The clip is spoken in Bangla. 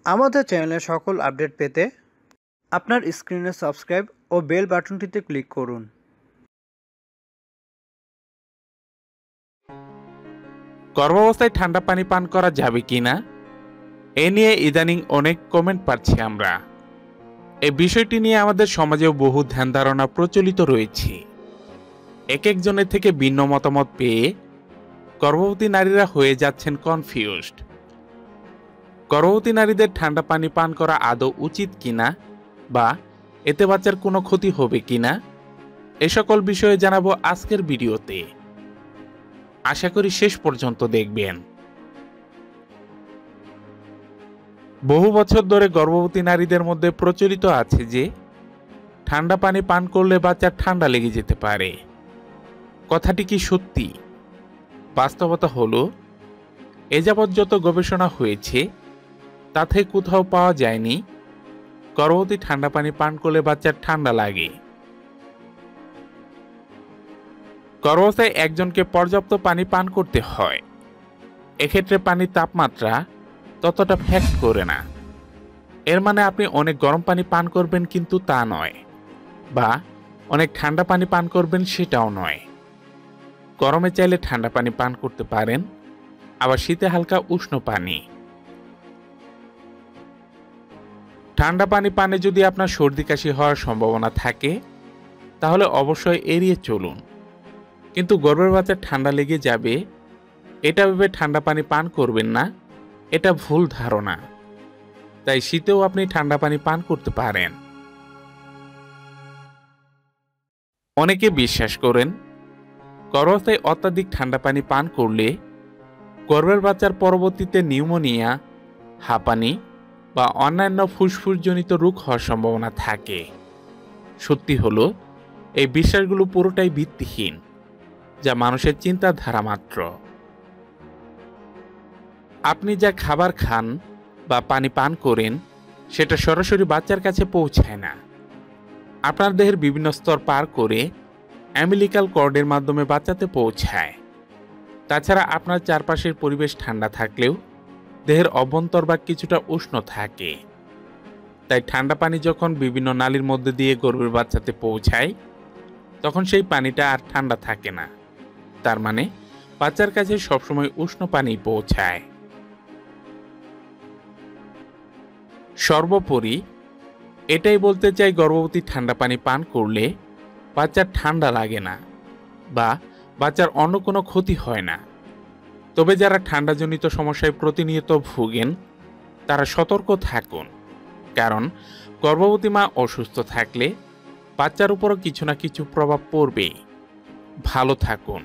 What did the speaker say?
আমাদের চ্যানেলের সকল আপডেট পেতে আপনার স্ক্রিনে সাবস্ক্রাইব ও বেল বাটনটিতে ক্লিক করুন। গর্ভাবস্থায় ঠান্ডা পানি পান করা যাবে কিনা এ নিয়ে ইদানিং অনেক কমেন্ট পাচ্ছি আমরা। এই বিষয়টি নিয়ে আমাদের সমাজেও বহু ধ্যান ধারণা প্রচলিত রয়েছে। এক একজনের থেকে ভিন্ন মতামত পেয়ে গর্ভবতী নারীরা হয়ে যাচ্ছেন কনফিউজড। গর্ভবতী নারীদের ঠান্ডা পানি পান করা আদৌ উচিত কিনা বা এতে বাচ্চার কোনো ক্ষতি হবে কিনা এ সকল বিষয়ে জানাবো আজকের ভিডিওতে। আশা করি শেষ পর্যন্ত দেখবেন। বহু বছর ধরে গর্ভবতী নারীদের মধ্যে প্রচলিত আছে যে ঠান্ডা পানি পান করলে বাচ্চার ঠান্ডা লেগে যেতে পারে। কথাটি কি সত্যি? বাস্তবতা হলো এ যাবৎ যত গবেষণা হয়েছে তাতে কোথাও পাওয়া যায়নি গর্ভবতী ঠান্ডা পানি পান করলে বাচ্চার ঠান্ডা লাগে। গর্ভাবস্থায় একজনকে পর্যাপ্ত পানি পান করতে হয়। এক্ষেত্রে পানির তাপমাত্রা ততটা ফ্যাক্ট করে না। এর মানে আপনি অনেক গরম পানি পান করবেন কিন্তু তা নয়, বা অনেক ঠান্ডা পানি পান করবেন সেটাও নয়। গরমে চাইলে ঠান্ডা পানি পান করতে পারেন, আবার শীতে হালকা উষ্ণ পানি। ঠান্ডা পানি পানে যদি আপনার সর্দি কাশি হওয়ার সম্ভাবনা থাকে তাহলে অবশ্যই এড়িয়ে চলুন। কিন্তু গর্ভের বাচ্চার ঠান্ডা লেগে যাবে এটা ভেবে ঠান্ডা পানি পান করবেন না, এটা ভুল ধারণা। তাই শীতেও আপনি ঠান্ডা পানি পান করতে পারেন। অনেকে বিশ্বাস করেন গর্ভাবস্থায় অত্যাধিক ঠান্ডা পানি পান করলে গর্ভের বাচ্চার পরবর্তীতে নিউমোনিয়া, হাঁপানি বা অন্যান্য ফুসফুসজনিত রোগ হওয়ার সম্ভাবনা থাকে। সত্যি হলো এই বিশ্বাসগুলো পুরোটাই ভিত্তিহীন, যা মানুষের চিন্তাধারা মাত্র। আপনি যা খাবার খান বা পানি পান করেন সেটা সরাসরি বাচ্চার কাছে পৌঁছায় না। আপনার দেহের বিভিন্ন স্তর পার করে অ্যাম্বিলিক্যাল কর্ডের মাধ্যমে বাচ্চাতে পৌঁছায়। তাছাড়া আপনার চারপাশের পরিবেশ ঠান্ডা থাকলেও দেহের অভ্যন্তরভাগ কিছুটা উষ্ণ থাকে। তাই ঠান্ডা পানি যখন বিভিন্ন নালীর মধ্যে দিয়ে গর্ভের বাচ্চাতে পৌঁছায় তখন সেই পানিটা আর ঠান্ডা থাকে না। তার মানে বাচ্চার কাছে সবসময় উষ্ণ পানি পৌঁছায়। সর্বোপরি এটাই বলতে চাই, গর্ভবতী ঠান্ডা পানি পান করলে বাচ্চার ঠান্ডা লাগে না বা বাচ্চার অন্য কোনো ক্ষতি হয় না। তবে যারা ঠান্ডাজনিত সমস্যায় প্রতিনিয়ত ভোগেন তারা সতর্ক থাকুন, কারণ গর্ভবতী মা অসুস্থ থাকলে বাচ্চার উপরও কিছু না কিছু প্রভাব পড়বেই। ভালো থাকুন।